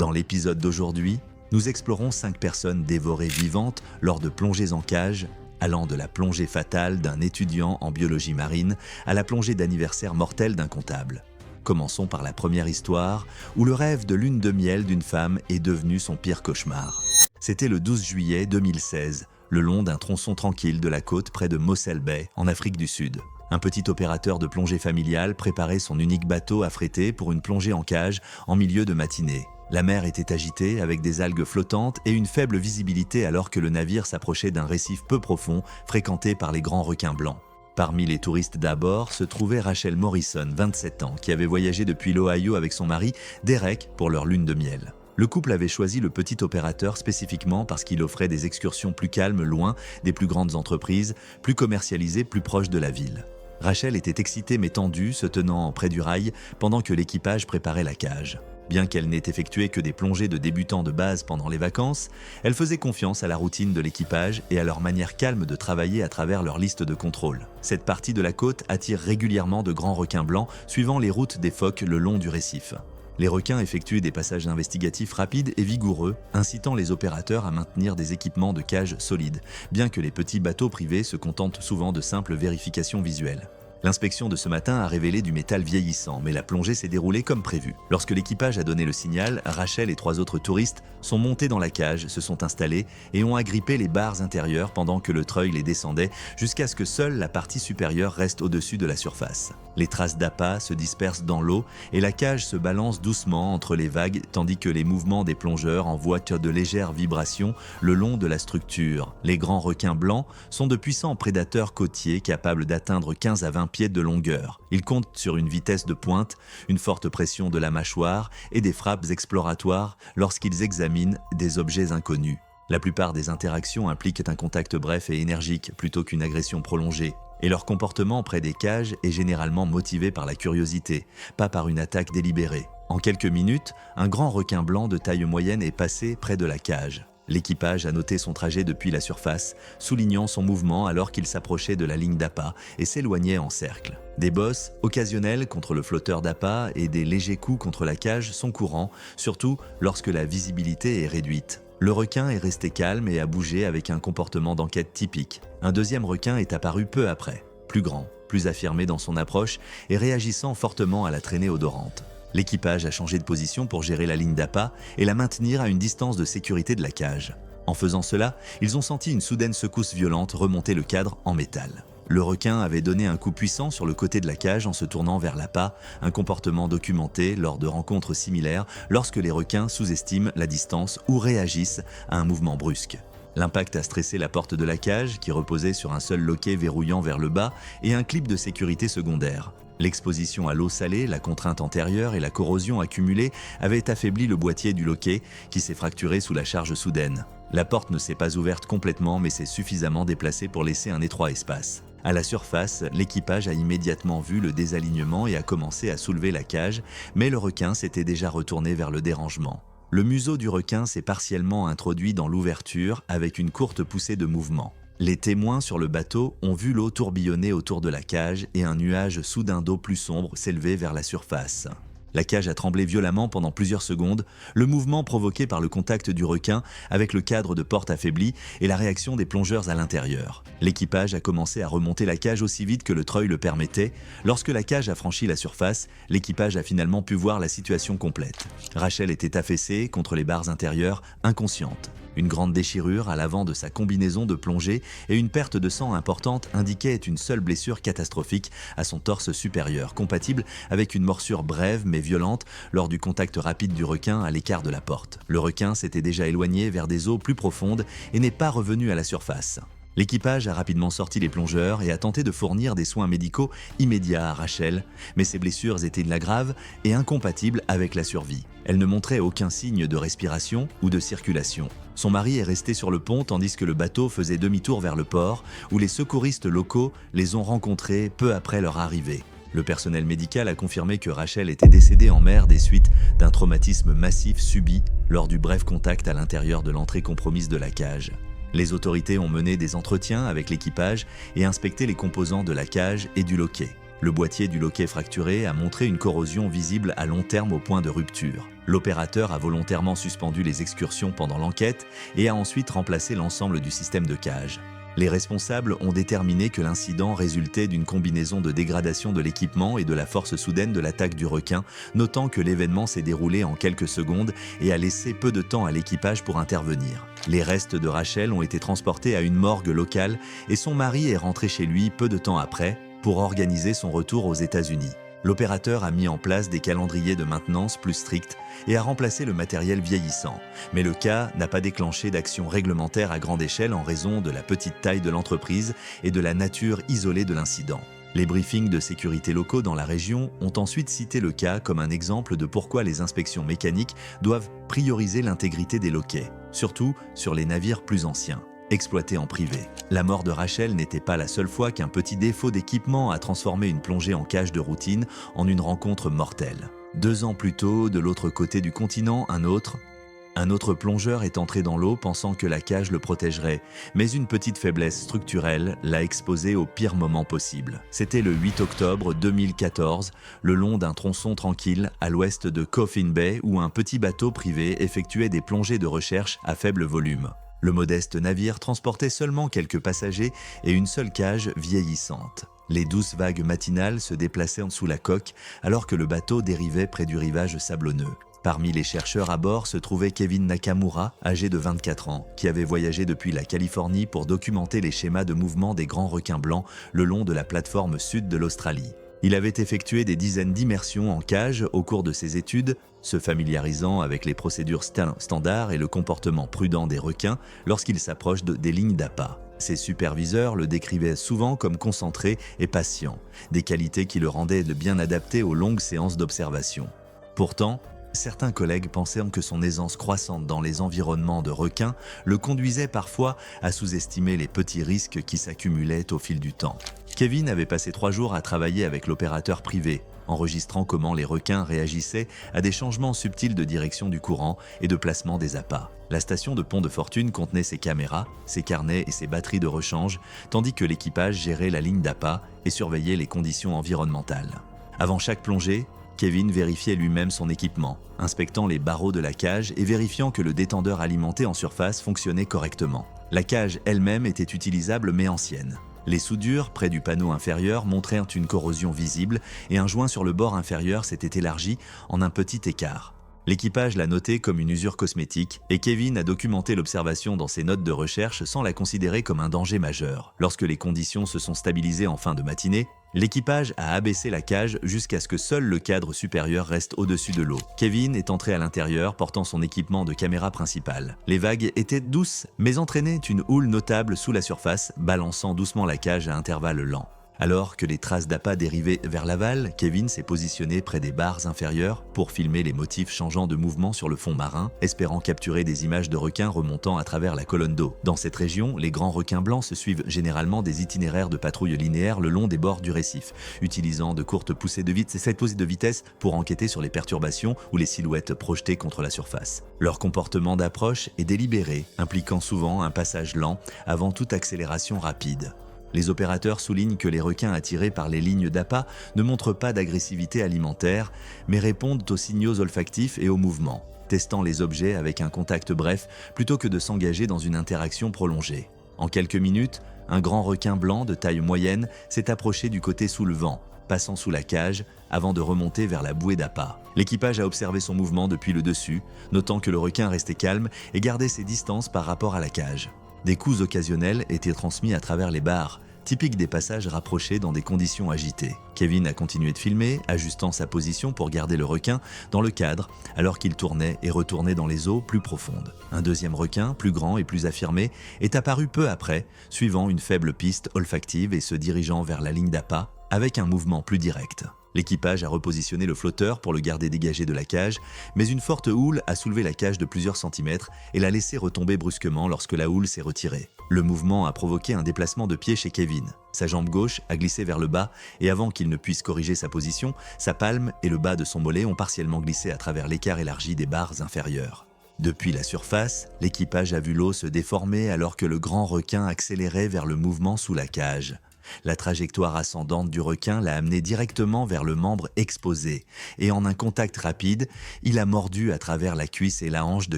Dans l'épisode d'aujourd'hui, nous explorons 5 personnes dévorées vivantes lors de plongées en cage, allant de la plongée fatale d'un étudiant en biologie marine à la plongée d'anniversaire mortelle d'un comptable. Commençons par la première histoire, où le rêve de lune de miel d'une femme est devenu son pire cauchemar. C'était le 12 juillet 2016, le long d'un tronçon tranquille de la côte près de Mossel Bay, en Afrique du Sud. Un petit opérateur de plongée familiale préparait son unique bateau affrété pour une plongée en cage en milieu de matinée. La mer était agitée avec des algues flottantes et une faible visibilité alors que le navire s'approchait d'un récif peu profond fréquenté par les grands requins blancs. Parmi les touristes d'abord se trouvait Rachel Morrison, 27 ans, qui avait voyagé depuis l'Ohio avec son mari, Derek, pour leur lune de miel. Le couple avait choisi le petit opérateur spécifiquement parce qu'il offrait des excursions plus calmes, loin des plus grandes entreprises, plus commercialisées, plus proches de la ville. Rachel était excitée mais tendue, se tenant près du rail pendant que l'équipage préparait la cage. Bien qu'elle n'ait effectué que des plongées de débutants de base pendant les vacances, elle faisait confiance à la routine de l'équipage et à leur manière calme de travailler à travers leur liste de contrôle. Cette partie de la côte attire régulièrement de grands requins blancs suivant les routes des phoques le long du récif. Les requins effectuent des passages investigatifs rapides et vigoureux, incitant les opérateurs à maintenir des équipements de cage solides, bien que les petits bateaux privés se contentent souvent de simples vérifications visuelles. L'inspection de ce matin a révélé du métal vieillissant, mais la plongée s'est déroulée comme prévu. Lorsque l'équipage a donné le signal, Rachel et 3 autres touristes sont montés dans la cage, se sont installés et ont agrippé les barres intérieures pendant que le treuil les descendait jusqu'à ce que seule la partie supérieure reste au-dessus de la surface. Les traces d'appât se dispersent dans l'eau et la cage se balance doucement entre les vagues tandis que les mouvements des plongeurs envoient de légères vibrations le long de la structure. Les grands requins blancs sont de puissants prédateurs côtiers capables d'atteindre 15 à 20 pieds de longueur. Ils comptent sur une vitesse de pointe, une forte pression de la mâchoire et des frappes exploratoires lorsqu'ils examinent des objets inconnus. La plupart des interactions impliquent un contact bref et énergique plutôt qu'une agression prolongée. Et leur comportement près des cages est généralement motivé par la curiosité, pas par une attaque délibérée. En quelques minutes, un grand requin blanc de taille moyenne est passé près de la cage. L'équipage a noté son trajet depuis la surface, soulignant son mouvement alors qu'il s'approchait de la ligne d'appât et s'éloignait en cercle. Des bosses occasionnelles contre le flotteur d'appât et des légers coups contre la cage sont courants, surtout lorsque la visibilité est réduite. Le requin est resté calme et a bougé avec un comportement d'enquête typique. Un deuxième requin est apparu peu après, plus grand, plus affirmé dans son approche et réagissant fortement à la traînée odorante. L'équipage a changé de position pour gérer la ligne d'appât et la maintenir à une distance de sécurité de la cage. En faisant cela, ils ont senti une soudaine secousse violente remonter le cadre en métal. Le requin avait donné un coup puissant sur le côté de la cage en se tournant vers l'appât, un comportement documenté lors de rencontres similaires lorsque les requins sous-estiment la distance ou réagissent à un mouvement brusque. L'impact a stressé la porte de la cage qui reposait sur un seul loquet verrouillant vers le bas et un clip de sécurité secondaire. L'exposition à l'eau salée, la contrainte antérieure et la corrosion accumulée avaient affaibli le boîtier du loquet qui s'est fracturé sous la charge soudaine. La porte ne s'est pas ouverte complètement mais s'est suffisamment déplacée pour laisser un étroit espace. À la surface, l'équipage a immédiatement vu le désalignement et a commencé à soulever la cage, mais le requin s'était déjà retourné vers le dérangement. Le museau du requin s'est partiellement introduit dans l'ouverture avec une courte poussée de mouvement. Les témoins sur le bateau ont vu l'eau tourbillonner autour de la cage et un nuage soudain d'eau plus sombre s'élever vers la surface. La cage a tremblé violemment pendant plusieurs secondes, le mouvement provoqué par le contact du requin avec le cadre de porte affaibli et la réaction des plongeurs à l'intérieur. L'équipage a commencé à remonter la cage aussi vite que le treuil le permettait. Lorsque la cage a franchi la surface, l'équipage a finalement pu voir la situation complète. Rachel était affaissée contre les barres intérieures, inconsciente. Une grande déchirure à l'avant de sa combinaison de plongée et une perte de sang importante indiquaient une seule blessure catastrophique à son torse supérieur, compatible avec une morsure brève mais violente lors du contact rapide du requin à l'écart de la porte. Le requin s'était déjà éloigné vers des eaux plus profondes et n'est pas revenu à la surface. L'équipage a rapidement sorti les plongeurs et a tenté de fournir des soins médicaux immédiats à Rachel, mais ses blessures étaient graves et incompatibles avec la survie. Elle ne montrait aucun signe de respiration ou de circulation. Son mari est resté sur le pont tandis que le bateau faisait demi-tour vers le port, où les secouristes locaux les ont rencontrés peu après leur arrivée. Le personnel médical a confirmé que Rachel était décédée en mer des suites d'un traumatisme massif subi lors du bref contact à l'intérieur de l'entrée compromise de la cage. Les autorités ont mené des entretiens avec l'équipage et inspecté les composants de la cage et du loquet. Le boîtier du loquet fracturé a montré une corrosion visible à long terme au point de rupture. L'opérateur a volontairement suspendu les excursions pendant l'enquête et a ensuite remplacé l'ensemble du système de cage. Les responsables ont déterminé que l'incident résultait d'une combinaison de dégradation de l'équipement et de la force soudaine de l'attaque du requin, notant que l'événement s'est déroulé en quelques secondes et a laissé peu de temps à l'équipage pour intervenir. Les restes de Rachel ont été transportés à une morgue locale et son mari est rentré chez lui peu de temps après pour organiser son retour aux États-Unis. L'opérateur a mis en place des calendriers de maintenance plus stricts et a remplacé le matériel vieillissant. Mais le cas n'a pas déclenché d'action réglementaire à grande échelle en raison de la petite taille de l'entreprise et de la nature isolée de l'incident. Les briefings de sécurité locaux dans la région ont ensuite cité le cas comme un exemple de pourquoi les inspections mécaniques doivent prioriser l'intégrité des loquets, surtout sur les navires plus anciens, exploités en privé. La mort de Rachel n'était pas la seule fois qu'un petit défaut d'équipement a transformé une plongée en cage de routine en une rencontre mortelle. 2 ans plus tôt, de l'autre côté du continent, un autre plongeur est entré dans l'eau pensant que la cage le protégerait, mais une petite faiblesse structurelle l'a exposé au pire moment possible. C'était le 8 octobre 2014, le long d'un tronçon tranquille à l'ouest de Coffin Bay où un petit bateau privé effectuait des plongées de recherche à faible volume. Le modeste navire transportait seulement quelques passagers et une seule cage vieillissante. Les douces vagues matinales se déplaçaient sous la coque alors que le bateau dérivait près du rivage sablonneux. Parmi les chercheurs à bord se trouvait Kevin Nakamura, âgé de 24 ans, qui avait voyagé depuis la Californie pour documenter les schémas de mouvement des grands requins blancs le long de la plateforme sud de l'Australie. Il avait effectué des dizaines d'immersions en cage au cours de ses études, se familiarisant avec les procédures standards et le comportement prudent des requins lorsqu'ils s'approchent des lignes d'appât. Ses superviseurs le décrivaient souvent comme concentré et patient, des qualités qui le rendaient bien adapté aux longues séances d'observation. Pourtant, certains collègues pensaient que son aisance croissante dans les environnements de requins le conduisait parfois à sous-estimer les petits risques qui s'accumulaient au fil du temps. Kevin avait passé 3 jours à travailler avec l'opérateur privé, enregistrant comment les requins réagissaient à des changements subtils de direction du courant et de placement des appâts. La station de Pont de Fortune contenait ses caméras, ses carnets et ses batteries de rechange, tandis que l'équipage gérait la ligne d'appât et surveillait les conditions environnementales. Avant chaque plongée, Kevin vérifiait lui-même son équipement, inspectant les barreaux de la cage et vérifiant que le détendeur alimenté en surface fonctionnait correctement. La cage elle-même était utilisable mais ancienne. Les soudures, près du panneau inférieur, montrèrent une corrosion visible et un joint sur le bord inférieur s'était élargi en un petit écart. L'équipage l'a noté comme une usure cosmétique et Kevin a documenté l'observation dans ses notes de recherche sans la considérer comme un danger majeur. Lorsque les conditions se sont stabilisées en fin de matinée, l'équipage a abaissé la cage jusqu'à ce que seul le cadre supérieur reste au-dessus de l'eau. Kevin est entré à l'intérieur portant son équipement de caméra principale. Les vagues étaient douces mais entraînaient une houle notable sous la surface, balançant doucement la cage à intervalles lents. Alors que les traces d'appât dérivaient vers l'aval, Kevin s'est positionné près des barres inférieures pour filmer les motifs changeants de mouvement sur le fond marin, espérant capturer des images de requins remontant à travers la colonne d'eau. Dans cette région, les grands requins blancs se suivent généralement des itinéraires de patrouille linéaires le long des bords du récif, utilisant de courtes poussées de vitesse pour enquêter sur les perturbations ou les silhouettes projetées contre la surface. Leur comportement d'approche est délibéré, impliquant souvent un passage lent avant toute accélération rapide. Les opérateurs soulignent que les requins attirés par les lignes d'appât ne montrent pas d'agressivité alimentaire, mais répondent aux signaux olfactifs et aux mouvements, testant les objets avec un contact bref plutôt que de s'engager dans une interaction prolongée. En quelques minutes, un grand requin blanc de taille moyenne s'est approché du côté soulevant, passant sous la cage avant de remonter vers la bouée d'appât. L'équipage a observé son mouvement depuis le dessus, notant que le requin restait calme et gardait ses distances par rapport à la cage. Des coups occasionnels étaient transmis à travers les barres, typiques des passages rapprochés dans des conditions agitées. Kevin a continué de filmer, ajustant sa position pour garder le requin dans le cadre alors qu'il tournait et retournait dans les eaux plus profondes. Un deuxième requin, plus grand et plus affirmé, est apparu peu après, suivant une faible piste olfactive et se dirigeant vers la ligne d'appât avec un mouvement plus direct. L'équipage a repositionné le flotteur pour le garder dégagé de la cage, mais une forte houle a soulevé la cage de plusieurs centimètres et l'a laissé retomber brusquement lorsque la houle s'est retirée. Le mouvement a provoqué un déplacement de pied chez Kevin. Sa jambe gauche a glissé vers le bas et avant qu'il ne puisse corriger sa position, sa palme et le bas de son mollet ont partiellement glissé à travers l'écart élargi des barres inférieures. Depuis la surface, l'équipage a vu l'eau se déformer alors que le grand requin accélérait vers le mouvement sous la cage. La trajectoire ascendante du requin l'a amené directement vers le membre exposé, et en un contact rapide, il a mordu à travers la cuisse et la hanche de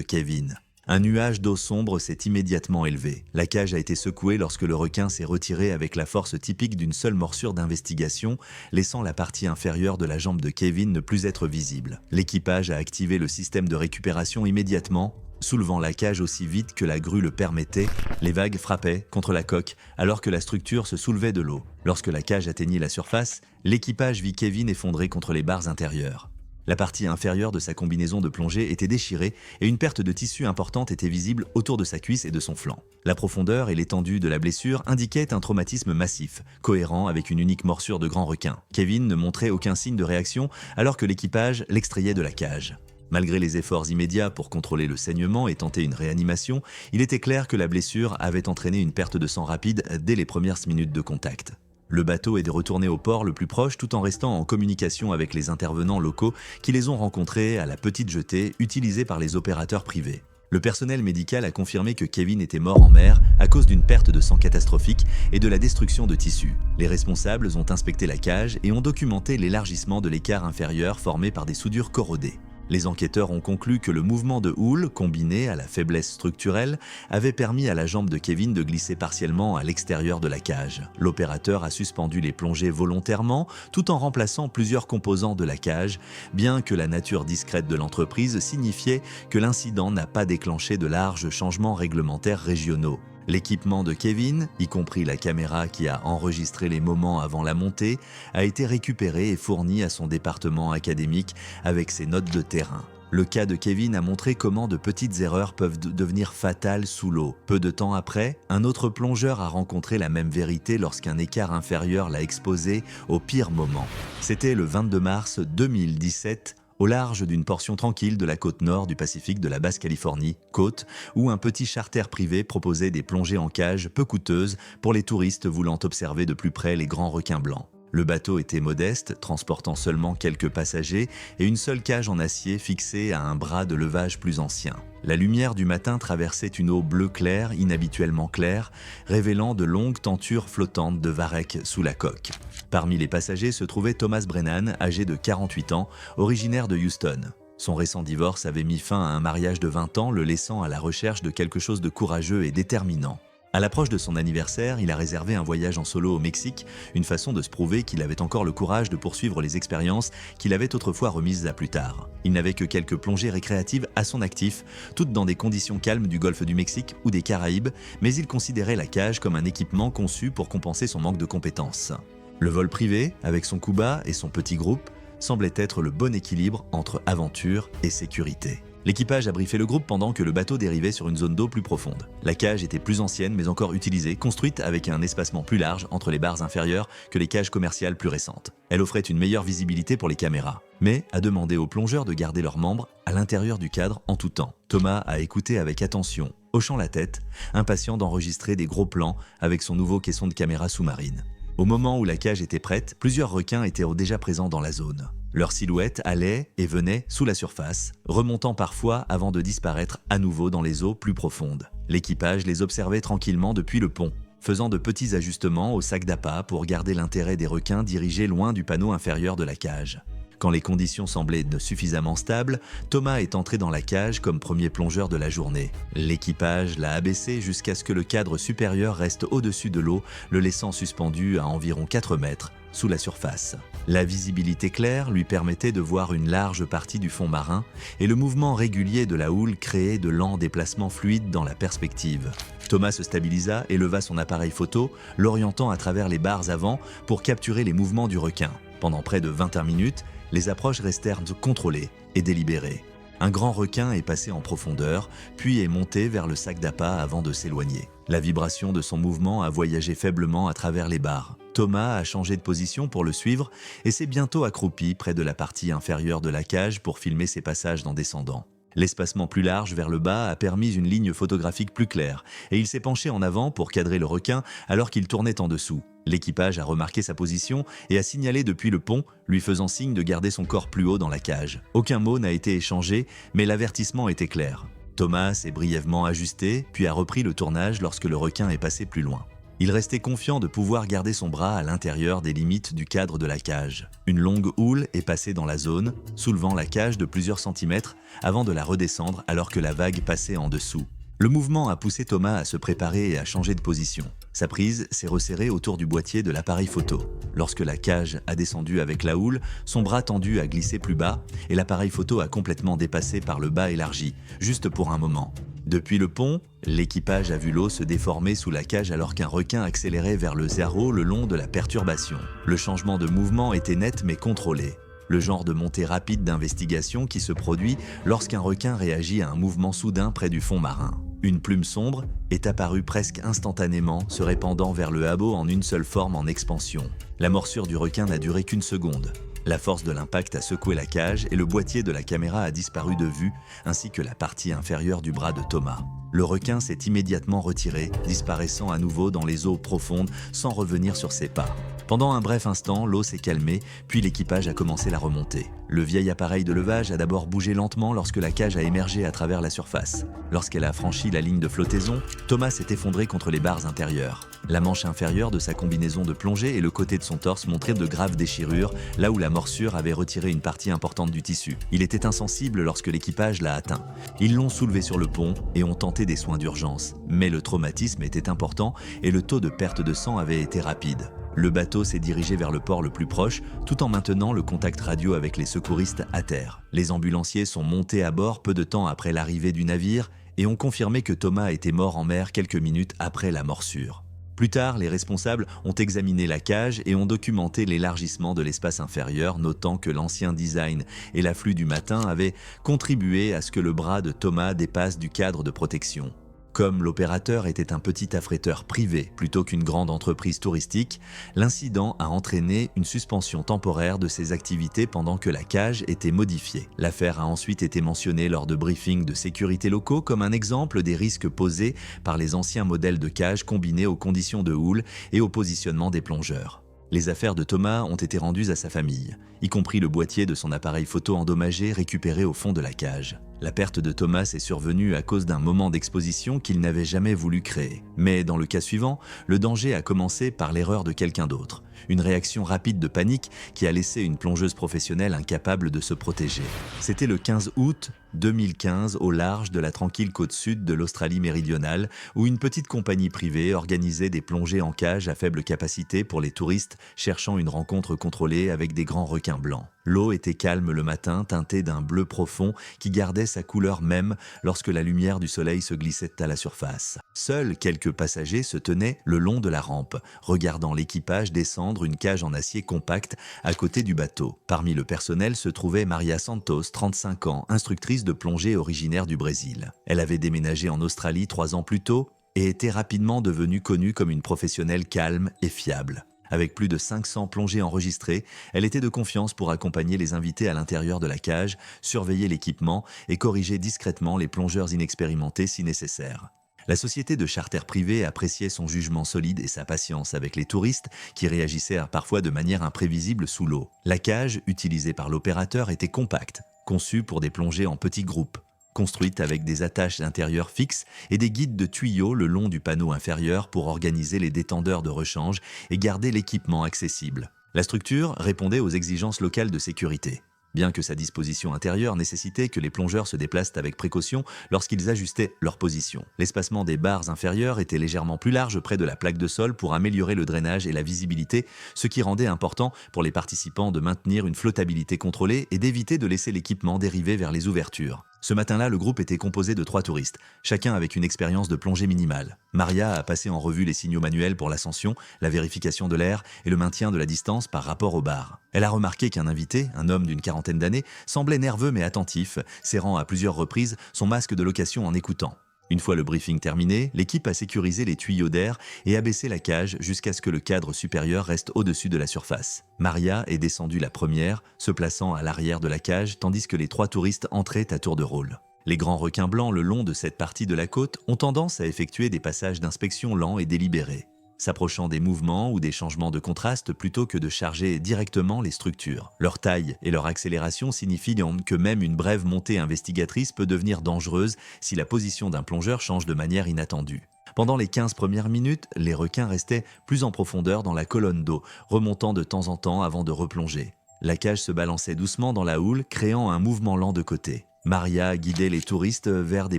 Kevin. Un nuage d'eau sombre s'est immédiatement élevé. La cage a été secouée lorsque le requin s'est retiré avec la force typique d'une seule morsure d'investigation, laissant la partie inférieure de la jambe de Kevin ne plus être visible. L'équipage a activé le système de récupération immédiatement, soulevant la cage aussi vite que la grue le permettait. Les vagues frappaient contre la coque alors que la structure se soulevait de l'eau. Lorsque la cage atteignit la surface, l'équipage vit Kevin effondré contre les barres intérieures. La partie inférieure de sa combinaison de plongée était déchirée et une perte de tissu importante était visible autour de sa cuisse et de son flanc. La profondeur et l'étendue de la blessure indiquaient un traumatisme massif, cohérent avec une unique morsure de grand requin. Kevin ne montrait aucun signe de réaction alors que l'équipage l'extrayait de la cage. Malgré les efforts immédiats pour contrôler le saignement et tenter une réanimation, il était clair que la blessure avait entraîné une perte de sang rapide dès les premières minutes de contact. Le bateau est retourné au port le plus proche tout en restant en communication avec les intervenants locaux qui les ont rencontrés à la petite jetée utilisée par les opérateurs privés. Le personnel médical a confirmé que Kevin était mort en mer à cause d'une perte de sang catastrophique et de la destruction de tissus. Les responsables ont inspecté la cage et ont documenté l'élargissement de l'écart inférieur formé par des soudures corrodées. Les enquêteurs ont conclu que le mouvement de houle, combiné à la faiblesse structurelle, avait permis à la jambe de Kevin de glisser partiellement à l'extérieur de la cage. L'opérateur a suspendu les plongées volontairement, tout en remplaçant plusieurs composants de la cage, bien que la nature discrète de l'entreprise signifiait que l'incident n'a pas déclenché de larges changements réglementaires régionaux. L'équipement de Kevin, y compris la caméra qui a enregistré les moments avant la montée, a été récupéré et fourni à son département académique avec ses notes de terrain. Le cas de Kevin a montré comment de petites erreurs peuvent devenir fatales sous l'eau. Peu de temps après, un autre plongeur a rencontré la même vérité lorsqu'un écart inférieur l'a exposé au pire moment. C'était le 22 mars 2017, au large d'une portion tranquille de la côte nord du Pacifique de la Basse-Californie, côte où un petit charter privé proposait des plongées en cage peu coûteuses pour les touristes voulant observer de plus près les grands requins blancs. Le bateau était modeste, transportant seulement quelques passagers et une seule cage en acier fixée à un bras de levage plus ancien. La lumière du matin traversait une eau bleu clair, inhabituellement claire, révélant de longues tentures flottantes de varech sous la coque. Parmi les passagers se trouvait Thomas Brennan, âgé de 48 ans, originaire de Houston. Son récent divorce avait mis fin à un mariage de 20 ans, le laissant à la recherche de quelque chose de courageux et déterminant. À l'approche de son anniversaire, il a réservé un voyage en solo au Mexique, une façon de se prouver qu'il avait encore le courage de poursuivre les expériences qu'il avait autrefois remises à plus tard. Il n'avait que quelques plongées récréatives à son actif, toutes dans des conditions calmes du golfe du Mexique ou des Caraïbes, mais il considérait la cage comme un équipement conçu pour compenser son manque de compétences. Le vol privé, avec son Cuba et son petit groupe, semblait être le bon équilibre entre aventure et sécurité. L'équipage a briefé le groupe pendant que le bateau dérivait sur une zone d'eau plus profonde. La cage était plus ancienne mais encore utilisée, construite avec un espacement plus large entre les barres inférieures que les cages commerciales plus récentes. Elle offrait une meilleure visibilité pour les caméras, mais a demandé aux plongeurs de garder leurs membres à l'intérieur du cadre en tout temps. Thomas a écouté avec attention, hochant la tête, impatient d'enregistrer des gros plans avec son nouveau caisson de caméra sous-marine. Au moment où la cage était prête, plusieurs requins étaient déjà présents dans la zone. Leur silhouette allait et venait sous la surface, remontant parfois avant de disparaître à nouveau dans les eaux plus profondes. L'équipage les observait tranquillement depuis le pont, faisant de petits ajustements au sac d'appât pour garder l'intérêt des requins dirigés loin du panneau inférieur de la cage. Quand les conditions semblaient suffisamment stables, Thomas est entré dans la cage comme premier plongeur de la journée. L'équipage l'a abaissé jusqu'à ce que le cadre supérieur reste au-dessus de l'eau, le laissant suspendu à environ 4 mètres sous la surface. La visibilité claire lui permettait de voir une large partie du fond marin et le mouvement régulier de la houle créait de lents déplacements fluides dans la perspective. Thomas se stabilisa et leva son appareil photo, l'orientant à travers les barres avant pour capturer les mouvements du requin. Pendant près de 21 minutes, les approches restèrent contrôlées et délibérées. Un grand requin est passé en profondeur, puis est monté vers le sac d'appât avant de s'éloigner. La vibration de son mouvement a voyagé faiblement à travers les barres. Thomas a changé de position pour le suivre et s'est bientôt accroupi près de la partie inférieure de la cage pour filmer ses passages en descendant. L'espacement plus large vers le bas a permis une ligne photographique plus claire et il s'est penché en avant pour cadrer le requin alors qu'il tournait en dessous. L'équipage a remarqué sa position et a signalé depuis le pont, lui faisant signe de garder son corps plus haut dans la cage. Aucun mot n'a été échangé, mais l'avertissement était clair. Thomas s'est brièvement ajusté, puis a repris le tournage lorsque le requin est passé plus loin. Il restait confiant de pouvoir garder son bras à l'intérieur des limites du cadre de la cage. Une longue houle est passée dans la zone, soulevant la cage de plusieurs centimètres avant de la redescendre alors que la vague passait en dessous. Le mouvement a poussé Thomas à se préparer et à changer de position. Sa prise s'est resserrée autour du boîtier de l'appareil photo. Lorsque la cage a descendu avec la houle, son bras tendu a glissé plus bas et l'appareil photo a complètement dépassé par le bas élargi, juste pour un moment. Depuis le pont, l'équipage a vu l'eau se déformer sous la cage alors qu'un requin accélérait vers le zéro le long de la perturbation. Le changement de mouvement était net mais contrôlé. Le genre de montée rapide d'investigation qui se produit lorsqu'un requin réagit à un mouvement soudain près du fond marin. Une plume sombre est apparue presque instantanément, se répandant vers le habot en une seule forme en expansion. La morsure du requin n'a duré qu'une seconde. La force de l'impact a secoué la cage et le boîtier de la caméra a disparu de vue, ainsi que la partie inférieure du bras de Thomas. Le requin s'est immédiatement retiré, disparaissant à nouveau dans les eaux profondes sans revenir sur ses pas. Pendant un bref instant, l'eau s'est calmée, puis l'équipage a commencé la remontée. Le vieil appareil de levage a d'abord bougé lentement lorsque la cage a émergé à travers la surface. Lorsqu'elle a franchi la ligne de flottaison, Thomas s'est effondré contre les barres intérieures. La manche inférieure de sa combinaison de plongée et le côté de son torse montraient de graves déchirures, là où la morsure avait retiré une partie importante du tissu. Il était insensible lorsque l'équipage l'a atteint. Ils l'ont soulevé sur le pont et ont tenté des soins d'urgence. Mais le traumatisme était important et le taux de perte de sang avait été rapide. Le bateau s'est dirigé vers le port le plus proche, tout en maintenant le contact radio avec les secouristes à terre. Les ambulanciers sont montés à bord peu de temps après l'arrivée du navire et ont confirmé que Thomas était mort en mer quelques minutes après la morsure. Plus tard, les responsables ont examiné la cage et ont documenté l'élargissement de l'espace inférieur, notant que l'ancien design et l'afflux du matin avaient contribué à ce que le bras de Thomas dépasse du cadre de protection. Comme l'opérateur était un petit affréteur privé plutôt qu'une grande entreprise touristique, l'incident a entraîné une suspension temporaire de ses activités pendant que la cage était modifiée. L'affaire a ensuite été mentionnée lors de briefings de sécurité locaux comme un exemple des risques posés par les anciens modèles de cage combinés aux conditions de houle et au positionnement des plongeurs. Les affaires de Thomas ont été rendues à sa famille, y compris le boîtier de son appareil photo endommagé récupéré au fond de la cage. La perte de Thomas est survenue à cause d'un moment d'exposition qu'il n'avait jamais voulu créer. Mais dans le cas suivant, le danger a commencé par l'erreur de quelqu'un d'autre. Une réaction rapide de panique qui a laissé une plongeuse professionnelle incapable de se protéger. C'était le 15 août 2015 au large de la tranquille côte sud de l'Australie méridionale où une petite compagnie privée organisait des plongées en cage à faible capacité pour les touristes cherchant une rencontre contrôlée avec des grands requins blancs. L'eau était calme le matin, teintée d'un bleu profond qui gardait sa couleur même lorsque la lumière du soleil se glissait à la surface. Seuls quelques passagers se tenaient le long de la rampe, regardant l'équipage descendre une cage en acier compact à côté du bateau. Parmi le personnel se trouvait Maria Santos, 35 ans, instructrice de plongée originaire du Brésil. Elle avait déménagé en Australie 3 ans plus tôt et était rapidement devenue connue comme une professionnelle calme et fiable. Avec plus de 500 plongées enregistrées, elle était de confiance pour accompagner les invités à l'intérieur de la cage, surveiller l'équipement et corriger discrètement les plongeurs inexpérimentés si nécessaire. La société de charter privé appréciait son jugement solide et sa patience avec les touristes qui réagissaient parfois de manière imprévisible sous l'eau. La cage, utilisée par l'opérateur, était compacte, conçue pour des plongées en petits groupes. Construite avec des attaches intérieures fixes et des guides de tuyaux le long du panneau inférieur pour organiser les détendeurs de rechange et garder l'équipement accessible. La structure répondait aux exigences locales de sécurité. Bien que sa disposition intérieure nécessitait que les plongeurs se déplacent avec précaution lorsqu'ils ajustaient leur position. L'espacement des barres inférieures était légèrement plus large près de la plaque de sol pour améliorer le drainage et la visibilité, ce qui rendait important pour les participants de maintenir une flottabilité contrôlée et d'éviter de laisser l'équipement dériver vers les ouvertures. Ce matin-là, le groupe était composé de 3 touristes, chacun avec une expérience de plongée minimale. Maria a passé en revue les signaux manuels pour l'ascension, la vérification de l'air et le maintien de la distance par rapport aux barres. Elle a remarqué qu'un invité, un homme d'une quarantaine d'années, semblait nerveux mais attentif, serrant à plusieurs reprises son masque de location en écoutant. Une fois le briefing terminé, l'équipe a sécurisé les tuyaux d'air et abaissé la cage jusqu'à ce que le cadre supérieur reste au-dessus de la surface. Maria est descendue la première, se plaçant à l'arrière de la cage, tandis que les 3 touristes entraient à tour de rôle. Les grands requins blancs le long de cette partie de la côte ont tendance à effectuer des passages d'inspection lents et délibérés, s'approchant des mouvements ou des changements de contraste plutôt que de charger directement les structures. Leur taille et leur accélération signifient que même une brève montée investigatrice peut devenir dangereuse si la position d'un plongeur change de manière inattendue. Pendant les 15 premières minutes, les requins restaient plus en profondeur dans la colonne d'eau, remontant de temps en temps avant de replonger. La cage se balançait doucement dans la houle, créant un mouvement lent de côté. Maria guidait les touristes vers des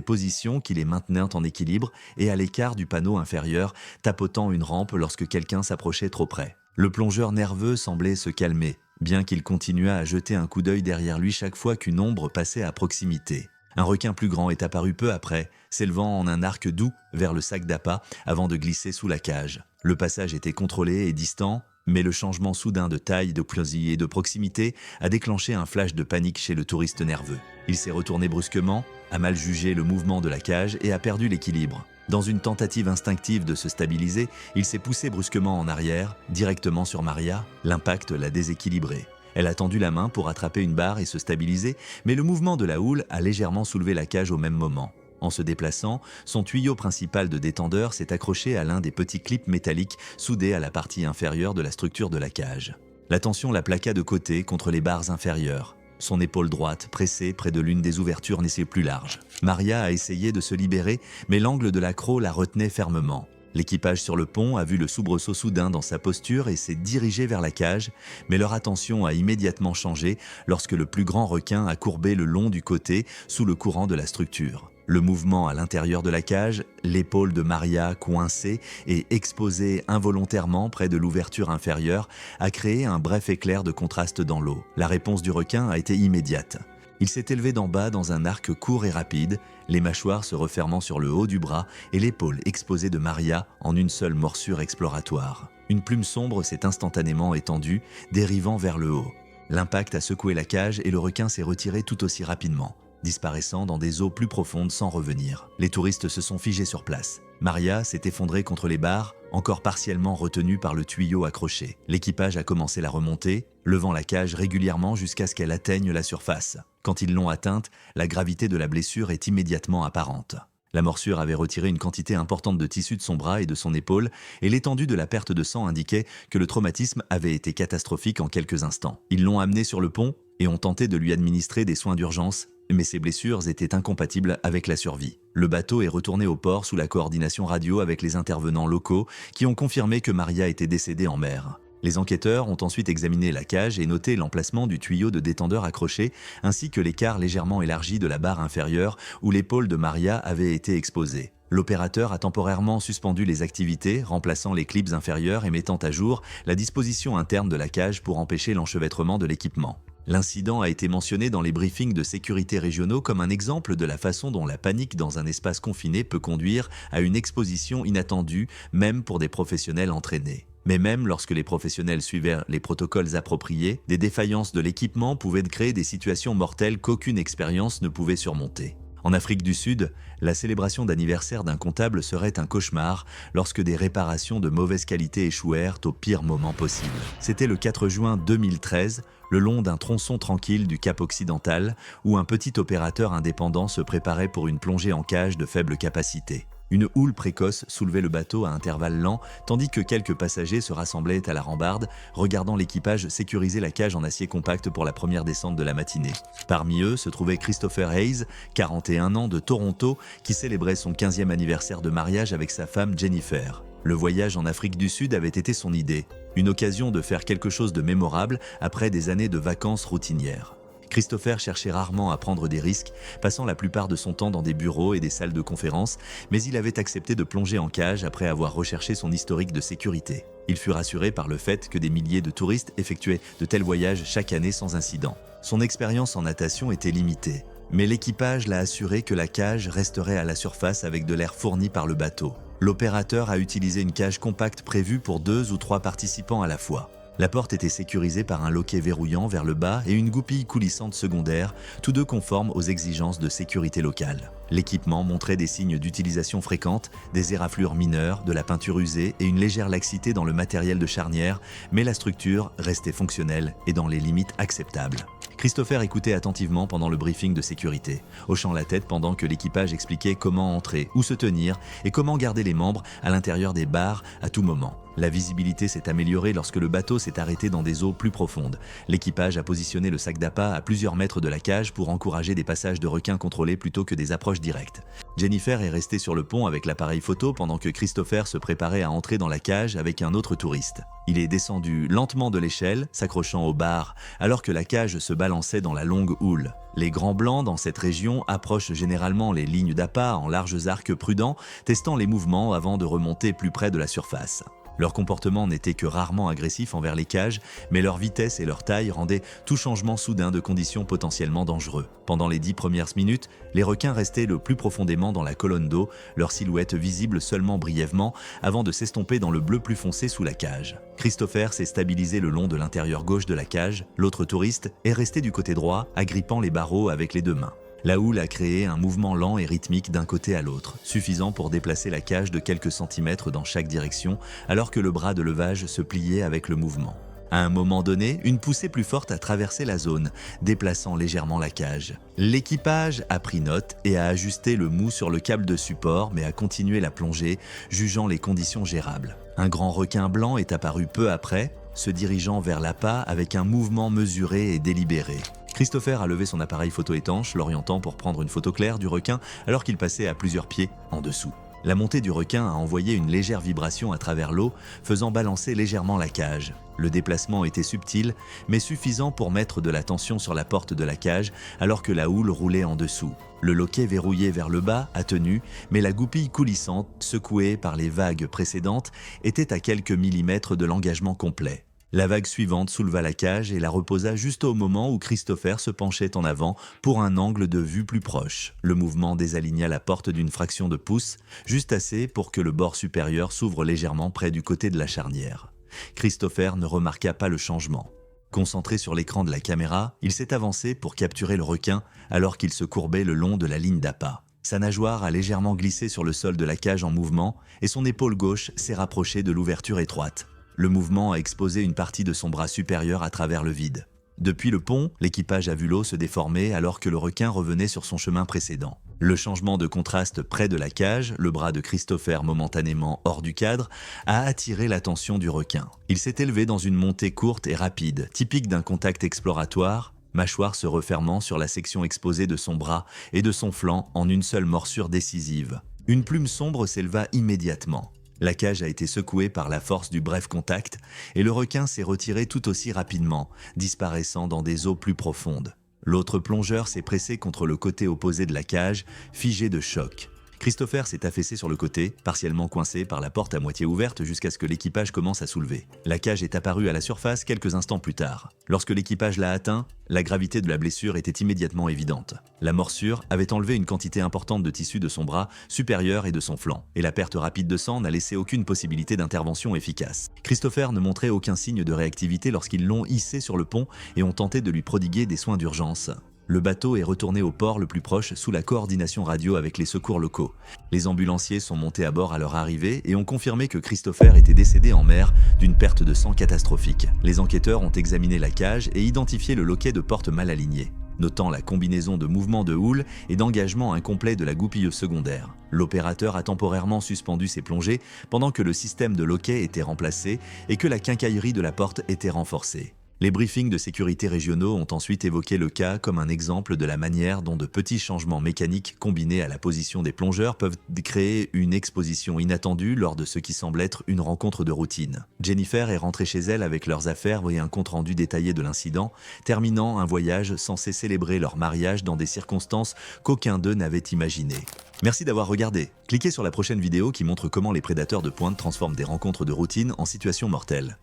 positions qui les maintenaient en équilibre et à l'écart du panneau inférieur, tapotant une rampe lorsque quelqu'un s'approchait trop près. Le plongeur nerveux semblait se calmer, bien qu'il continuât à jeter un coup d'œil derrière lui chaque fois qu'une ombre passait à proximité. Un requin plus grand est apparu peu après, s'élevant en un arc doux vers le sac d'appât avant de glisser sous la cage. Le passage était contrôlé et distant, mais le changement soudain de taille, de poisie et de proximité a déclenché un flash de panique chez le touriste nerveux. Il s'est retourné brusquement, a mal jugé le mouvement de la cage et a perdu l'équilibre. Dans une tentative instinctive de se stabiliser, il s'est poussé brusquement en arrière, directement sur Maria. L'impact l'a déséquilibré. Elle a tendu la main pour attraper une barre et se stabiliser, mais le mouvement de la houle a légèrement soulevé la cage au même moment. En se déplaçant, son tuyau principal de détendeur s'est accroché à l'un des petits clips métalliques soudés à la partie inférieure de la structure de la cage. La tension la plaqua de côté contre les barres inférieures. Son épaule droite, pressée près de l'une des ouvertures les plus larges. Maria a essayé de se libérer, mais l'angle de l'accroc la retenait fermement. L'équipage sur le pont a vu le soubresaut soudain dans sa posture et s'est dirigé vers la cage, mais leur attention a immédiatement changé lorsque le plus grand requin a courbé le long du côté sous le courant de la structure. Le mouvement à l'intérieur de la cage, l'épaule de Maria coincée et exposée involontairement près de l'ouverture inférieure, a créé un bref éclair de contraste dans l'eau. La réponse du requin a été immédiate. Il s'est élevé d'en bas dans un arc court et rapide, les mâchoires se refermant sur le haut du bras et l'épaule exposée de Maria en une seule morsure exploratoire. Une plume sombre s'est instantanément étendue, dérivant vers le haut. L'impact a secoué la cage et le requin s'est retiré tout aussi rapidement, disparaissant dans des eaux plus profondes sans revenir. Les touristes se sont figés sur place. Maria s'est effondrée contre les barres, encore partiellement retenue par le tuyau accroché. L'équipage a commencé la remontée, levant la cage régulièrement jusqu'à ce qu'elle atteigne la surface. Quand ils l'ont atteinte, la gravité de la blessure est immédiatement apparente. La morsure avait retiré une quantité importante de tissu de son bras et de son épaule, et l'étendue de la perte de sang indiquait que le traumatisme avait été catastrophique en quelques instants. Ils l'ont amené sur le pont et ont tenté de lui administrer des soins d'urgence, mais ses blessures étaient incompatibles avec la survie. Le bateau est retourné au port sous la coordination radio avec les intervenants locaux qui ont confirmé que Maria était décédée en mer. Les enquêteurs ont ensuite examiné la cage et noté l'emplacement du tuyau de détendeur accroché, ainsi que l'écart légèrement élargi de la barre inférieure où l'épaule de Maria avait été exposée. L'opérateur a temporairement suspendu les activités, remplaçant les clips inférieurs et mettant à jour la disposition interne de la cage pour empêcher l'enchevêtrement de l'équipement. L'incident a été mentionné dans les briefings de sécurité régionaux comme un exemple de la façon dont la panique dans un espace confiné peut conduire à une exposition inattendue, même pour des professionnels entraînés. Mais même lorsque les professionnels suivaient les protocoles appropriés, des défaillances de l'équipement pouvaient créer des situations mortelles qu'aucune expérience ne pouvait surmonter. En Afrique du Sud, la célébration d'anniversaire d'un comptable serait un cauchemar lorsque des réparations de mauvaise qualité échouèrent au pire moment possible. C'était le 4 juin 2013, le long d'un tronçon tranquille du Cap Occidental, où un petit opérateur indépendant se préparait pour une plongée en cage de faible capacité. Une houle précoce soulevait le bateau à intervalles lents, tandis que quelques passagers se rassemblaient à la rambarde, regardant l'équipage sécuriser la cage en acier compact pour la première descente de la matinée. Parmi eux se trouvait Christopher Hayes, 41 ans, de Toronto, qui célébrait son 15e anniversaire de mariage avec sa femme Jennifer. Le voyage en Afrique du Sud avait été son idée, une occasion de faire quelque chose de mémorable après des années de vacances routinières. Christopher cherchait rarement à prendre des risques, passant la plupart de son temps dans des bureaux et des salles de conférence, mais il avait accepté de plonger en cage après avoir recherché son historique de sécurité. Il fut rassuré par le fait que des milliers de touristes effectuaient de tels voyages chaque année sans incident. Son expérience en natation était limitée, mais l'équipage l'a assuré que la cage resterait à la surface avec de l'air fourni par le bateau. L'opérateur a utilisé une cage compacte prévue pour 2 ou 3 participants à la fois. La porte était sécurisée par un loquet verrouillant vers le bas et une goupille coulissante secondaire, tous deux conformes aux exigences de sécurité locale. L'équipement montrait des signes d'utilisation fréquente, des éraflures mineures, de la peinture usée et une légère laxité dans le matériel de charnière, mais la structure restait fonctionnelle et dans les limites acceptables. Christopher écoutait attentivement pendant le briefing de sécurité, hochant la tête pendant que l'équipage expliquait comment entrer, où se tenir et comment garder les membres à l'intérieur des barres à tout moment. La visibilité s'est améliorée lorsque le bateau s'est arrêté dans des eaux plus profondes. L'équipage a positionné le sac d'appât à plusieurs mètres de la cage pour encourager des passages de requins contrôlés plutôt que des approches directes. Jennifer est restée sur le pont avec l'appareil photo pendant que Christopher se préparait à entrer dans la cage avec un autre touriste. Il est descendu lentement de l'échelle, s'accrochant aux barres, alors que la cage se balançait dans la longue houle. Les grands blancs dans cette région approchent généralement les lignes d'appât en larges arcs prudents, testant les mouvements avant de remonter plus près de la surface. Leur comportement n'était que rarement agressif envers les cages, mais leur vitesse et leur taille rendaient tout changement soudain de conditions potentiellement dangereux. Pendant les 10 premières minutes, les requins restaient le plus profondément dans la colonne d'eau, leur silhouette visible seulement brièvement, avant de s'estomper dans le bleu plus foncé sous la cage. Christopher s'est stabilisé le long de l'intérieur gauche de la cage, l'autre touriste est resté du côté droit, agrippant les barreaux avec les deux mains. La houle a créé un mouvement lent et rythmique d'un côté à l'autre, suffisant pour déplacer la cage de quelques centimètres dans chaque direction, alors que le bras de levage se pliait avec le mouvement. À un moment donné, une poussée plus forte a traversé la zone, déplaçant légèrement la cage. L'équipage a pris note et a ajusté le mou sur le câble de support, mais a continué la plongée, jugeant les conditions gérables. Un grand requin blanc est apparu peu après, se dirigeant vers l'appât avec un mouvement mesuré et délibéré. Christopher a levé son appareil photo étanche, l'orientant pour prendre une photo claire du requin alors qu'il passait à plusieurs pieds en dessous. La montée du requin a envoyé une légère vibration à travers l'eau, faisant balancer légèrement la cage. Le déplacement était subtil, mais suffisant pour mettre de la tension sur la porte de la cage alors que la houle roulait en dessous. Le loquet verrouillé vers le bas a tenu, mais la goupille coulissante, secouée par les vagues précédentes, était à quelques millimètres de l'engagement complet. La vague suivante souleva la cage et la reposa juste au moment où Christopher se penchait en avant pour un angle de vue plus proche. Le mouvement désaligna la porte d'une fraction de pouce, juste assez pour que le bord supérieur s'ouvre légèrement près du côté de la charnière. Christopher ne remarqua pas le changement. Concentré sur l'écran de la caméra, il s'est avancé pour capturer le requin alors qu'il se courbait le long de la ligne d'appât. Sa nageoire a légèrement glissé sur le sol de la cage en mouvement et son épaule gauche s'est rapprochée de l'ouverture étroite. Le mouvement a exposé une partie de son bras supérieur à travers le vide. Depuis le pont, l'équipage a vu l'eau se déformer alors que le requin revenait sur son chemin précédent. Le changement de contraste près de la cage, le bras de Christopher momentanément hors du cadre, a attiré l'attention du requin. Il s'est élevé dans une montée courte et rapide, typique d'un contact exploratoire, mâchoire se refermant sur la section exposée de son bras et de son flanc en une seule morsure décisive. Une plume sombre s'éleva immédiatement. La cage a été secouée par la force du bref contact et le requin s'est retiré tout aussi rapidement, disparaissant dans des eaux plus profondes. L'autre plongeur s'est pressé contre le côté opposé de la cage, figé de choc. Christopher s'est affaissé sur le côté, partiellement coincé par la porte à moitié ouverte jusqu'à ce que l'équipage commence à soulever. La cage est apparue à la surface quelques instants plus tard. Lorsque l'équipage l'a atteint, la gravité de la blessure était immédiatement évidente. La morsure avait enlevé une quantité importante de tissu de son bras supérieur et de son flanc, et la perte rapide de sang n'a laissé aucune possibilité d'intervention efficace. Christopher ne montrait aucun signe de réactivité lorsqu'ils l'ont hissé sur le pont et ont tenté de lui prodiguer des soins d'urgence. Le bateau est retourné au port le plus proche sous la coordination radio avec les secours locaux. Les ambulanciers sont montés à bord à leur arrivée et ont confirmé que Christopher était décédé en mer d'une perte de sang catastrophique. Les enquêteurs ont examiné la cage et identifié le loquet de porte mal aligné, notant la combinaison de mouvements de houle et d'engagement incomplet de la goupille secondaire. L'opérateur a temporairement suspendu ses plongées pendant que le système de loquet était remplacé et que la quincaillerie de la porte était renforcée. Les briefings de sécurité régionaux ont ensuite évoqué le cas comme un exemple de la manière dont de petits changements mécaniques combinés à la position des plongeurs peuvent créer une exposition inattendue lors de ce qui semble être une rencontre de routine. Jennifer est rentrée chez elle avec leurs affaires et un compte-rendu détaillé de l'incident, terminant un voyage censé célébrer leur mariage dans des circonstances qu'aucun d'eux n'avait imaginées. Merci d'avoir regardé. Cliquez sur la prochaine vidéo qui montre comment les prédateurs de pointe transforment des rencontres de routine en situations mortelles.